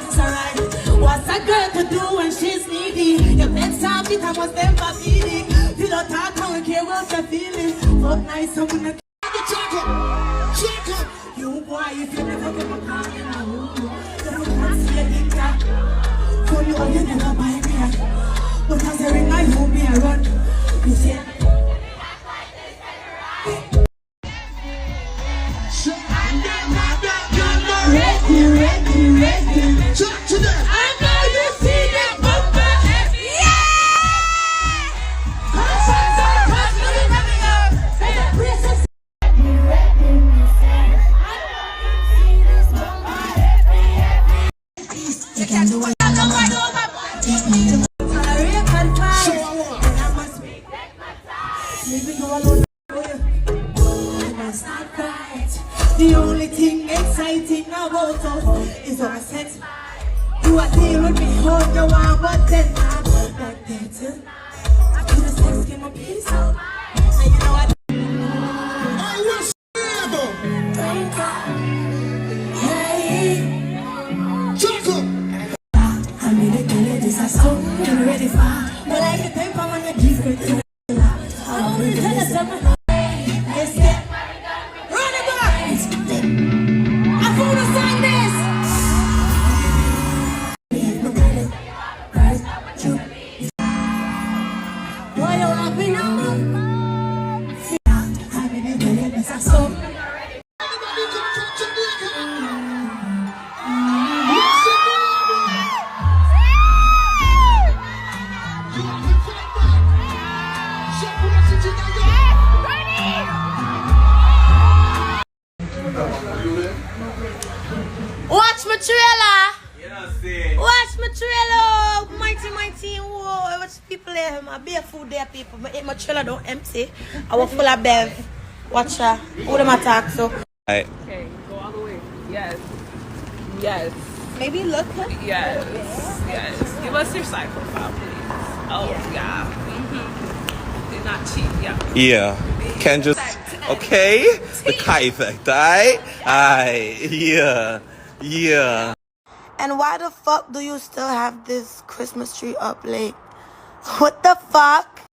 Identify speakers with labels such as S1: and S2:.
S1: it's alright. What's a girl to do when she's needy? Your best time it was never feeling. You don't talk, I don't care what you're feeling. Fuck nice, I'm gonna check up. You boy, if you never get my car, you can't see a dick. For you, you never buy me. But as I ring, I hold me, I run. You see? Ready. Talk to them. I know you see them bumper. Yeah! You can do what I know. The only thing exciting about us is our sex. You are here with me, hold your arm, but then I'm back there too. I do the sex, give my peace out. And you know what? I was able. Hey, Choco. I made it, this is so get ready for. But I can take my money different. I'm only telling someone.
S2: Watch my trailer. Watch my trailer. Mighty. Whoa, watch people there. My beer food there, people. My trailer don't empty. I was full of bev. Watch her. All them attack. So.
S3: Okay, go all the way. Yes.
S2: Maybe look.
S3: Yes. Give us your side profile, please. Oh yeah. Did not cheat. Yeah.
S4: Can just okay. The Kai effect, alright? Yeah.
S2: And why the fuck do you still have this Christmas tree up late? What the fuck?